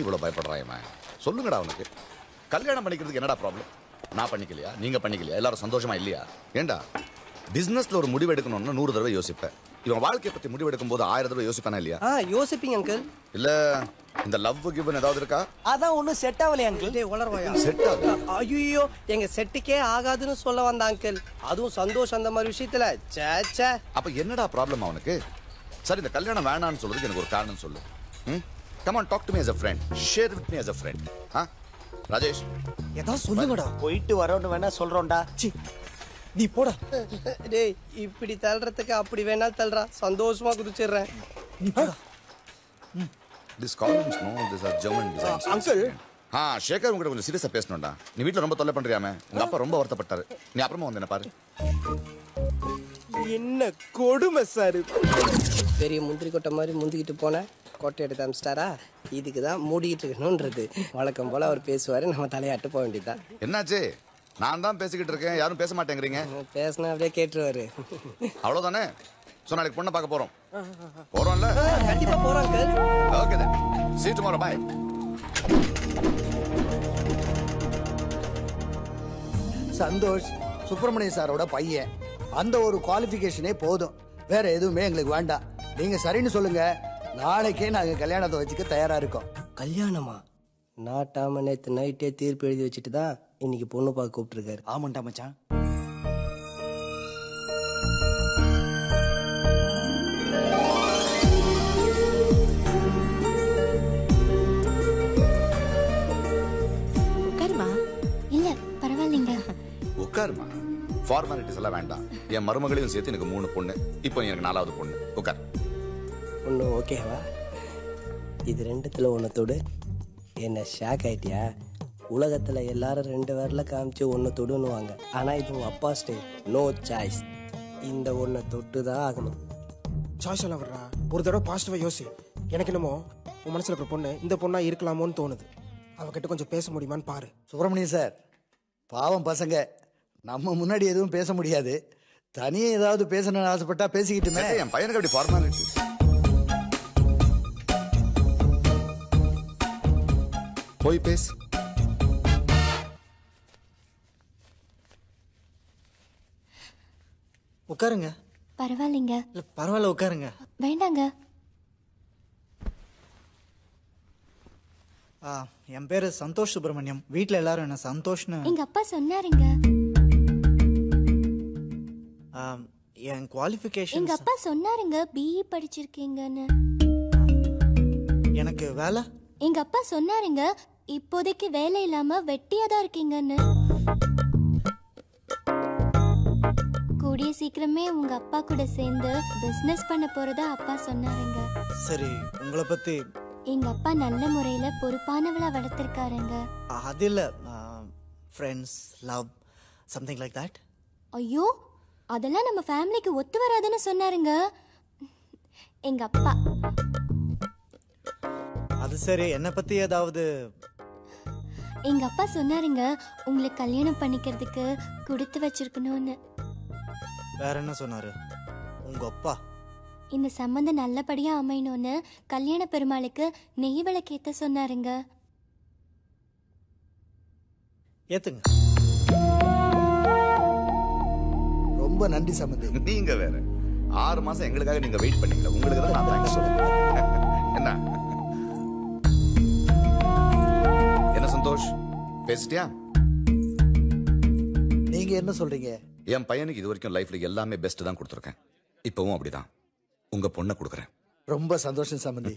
இவ்வளவு பயப்படுறான் இவன்? சொல்லுங்கடா அவனுக்கு. கல்யாணம் பண்ணிக்கிறதுக்கு என்னடா ப்ராப்ளம்? நான் பண்ணிக்கலையா, நீங்க பண்ணிக்கலையா, எல்லாரும் சந்தோஷமா இல்லையா? ஏண்டா பிசினஸ்ல ஒரு முடிவு எடுக்கணும்னு 100 தடவை யோசிப்பேன். இவன் வாழ்க்கையை பத்தி முடிவு எடுக்கும் போது 1000 தடவை யோசிப்பானா இல்லையா? யோசிப்பீங்க அங்கிள். இல்ல இந்த லவ் கிவன் ஏதாவது இருக்கா? அதான் ஒன்னும் செட் ஆகலையா அங்கிள்? டேய் உளறவாயா? செட் ஆகல. ஐயோ எங்க செட்டுக்கே ஆகாதுன்னு சொல்ல வந்த அங்கிள். அதுவும் சந்தோஷம் அந்த மாதிரி விஷயத்துல. சே. அப்ப என்னடா ப்ராப்ளம் அவனுக்கு? சரி இந்த கல்யாணம் வேணான்னு சொல்றதுக்கு எனக்கு ஒரு காரணம் சொல்லு. Come on, talk to me as a friend. Share with me as a friend. Rajesh ஏதாவது சொல்லுங்கடா. போயிட்டு வரோன்னு வேணா சொல்றோம்டா. சி நீ போடா. டேய் இப்படி தள்ளுறதுக்கு அப்படி வேணா தள்ளுறா. சந்தோஷமா குதிச்சிடுறேன். நீ போடா. This columns no, these are German designs. Uncle. Sekar உங்ககிட்ட கொஞ்சம் சீரியஸா பேசணும்டா. நீ வீட்ல ரொம்ப தொல்லை பண்றியாமே. உங்க அப்பா ரொம்ப வருத்தப்பட்டாரு. நீ அப்புறமா வந்து என்ன பாரு. என்ன கொடுமை சார். பெரிய முந்திரி கொட்டை மாதிரி முந்திக்கிட்டு போனேன். கொட்டை எடுத்து அமிச்சிட்டாரா? இதுக்கு தான் மூடிக்கிட்டு இருக்கணும்ன்றது. வழக்கம் போல அவர் பேசுவார், நம்ம தலையாட்டு போக வேண்டியதுதான். என்னாச்சு? நான் தான் பேசிக்கிட்டு இருக்கேன், யாரும் பேச மாட்டேங்கிறீங்க. பேசினா அப்படியே கேட்டுருவாரு. அவ்வளோதானே? ஸோ நாளைக்கு பொண்ணை பார்க்க போகிறோம். போகிறோம்ல? கண்டிப்பாக போகிறோம் uncle. Okay then. See you tomorrow. Bye. Santhosh Subramania சாரோட பையன். அந்த ஒரு குவாலிஃபிகேஷனே போதும், வேற எதுவுமே எங்களுக்கு வேண்டாம். நீங்க சரின்னு சொல்லுங்க, நாளைக்கே நாங்க கல்யாணத்தை வச்சுக்க தயாரா இருக்கோம். கல்யாணமா? நாட்டாம நேற்று நைட்டே தீர்ப்பு எழுதி வச்சுட்டு தான் இன்னைக்கு பொண்ணு பார்க்க கூப்பிட்டுருக்காரு. ஆமாண்டா மச்சான். உட்காருமா. இல்ல பரவாயில்லைங்க. உட்காருமா. ஃபார்மாலிட்டிஸ் எல்லாம் வேண்டாம். என் மருமகளையும் சேர்த்து எனக்கு 3 பொண்ணு. இப்போ எனக்கு 4வது பொண்ணு. உட்கார். பொண்ணு ஓகேவா? இது ரெண்டுத்துல ஒன்னத்தோடு என்ன ஷாக் ஆயிட்டியா? உலகத்துல எல்லாரும் 2 விரல காமிச்சு ஒன்னு தொடுன்னுவாங்க. ஆனா இது உங்க அப்பா ஸ்டைல். No choice. இந்த ஒன்ன தொட்டு தான் ஆகணும். சாய்ஸ் எல்லாம் வர்றா. ஒரு தடவை பாசிட்டிவா யோசி. எனக்கு என்னமோ உன் மனசுல இருக்கிற பொண்ணு இந்த பொண்ணா இருக்கலாமோன்னு தோணுது. அவகிட்ட கொஞ்சம் பேச முடியுமான்னு பாரு. சுப்பிரமணிய சார், பாவம் பசங்க, நம்ம முன்னாடி எதுவும் பேச முடியாது. தனியே ஏதாவது பேசணும்னு ஆசைப்பட்டா பேசிக்கிட்டுமே. என் பையனுக்கு அப்படி ஃபார்மாலிட்டிஸ். போய் பேசு. உட்காருங்க. பரவாயில்லைங்க. இல்ல பரவாயில்ல, உட்காருங்க. வேண்டாங்க. என் பேரு சந்தோஷ் சுப்பிரமணியம். வீட்டில் எல்லாரும் என்ன சந்தோஷ்னு. எங்க அப்பா சொன்னாருங்க. என் குவாலிஃபிகேஷன். எங்க அப்பா சொன்னாருங்க பிஇ படிச்சிருக்கீங்கன்னு. எனக்கு வேலை. எங்க அப்பா சொன்னாருங்க இப்போதைக்கு வேலை இல்லாம வெட்டியா தான் இருக்கீங்கன்னு. கூடிய சீக்கிரமே உங்க அப்பா கூட சேர்ந்து பிசினஸ் பண்ண போறதா அப்பா சொன்னாருங்க. சரி, உங்களை பத்தி. எங்க அப்பா நல்ல முறையில பொறுப்பானவளா வளர்த்திருக்காருங்க. அது இல்ல, friends, love, something like that. ஐயோ, அதெல்லாம் நம்ம ஃபேமிலிக்கு ஒத்து வராதுன்னு சொன்னாருங்க எங்க அப்பா. அது சரி, என்னை பத்தி ஏதாவது? எங்க அப்பா சொன்னாருங்க உங்களை கல்யாணம் பண்ணிக்கிறதுக்கு கொடுத்து வச்சிருக்கணும்னு. வேற என்ன சொன்னாரு உங்க அப்பா? இந்த சம்பந்தம் நல்லபடியா அமையணும்னு கல்யாண பெருமாளுக்கு நெய் விளக்கேத்த சொன்னாருங்க. ஏத்துங்க. ரொம்ப நன்றி சம்பந்தி. நீங்க வேற 6 மாசம் எங்களுக்காக நீங்க வெயிட் பண்ணீங்களா? உங்களுக்கு தான் நான் தேங்க்ஸ் சொல்றேன். என்ன என்ன சந்தோஷ், பேசிட்டியா? நீங்க என்ன சொல்றீங்க? என் பையனுக்கு இது வரைக்கும் லைஃப்ல எல்லாமே பெஸ்ட் தான் கொடுத்துருக்கேன். இப்பவும் அப்படிதான். உங்க பொண்ணை கொடுக்குறேன். ரொம்ப சந்தோஷம் சம்பந்தி.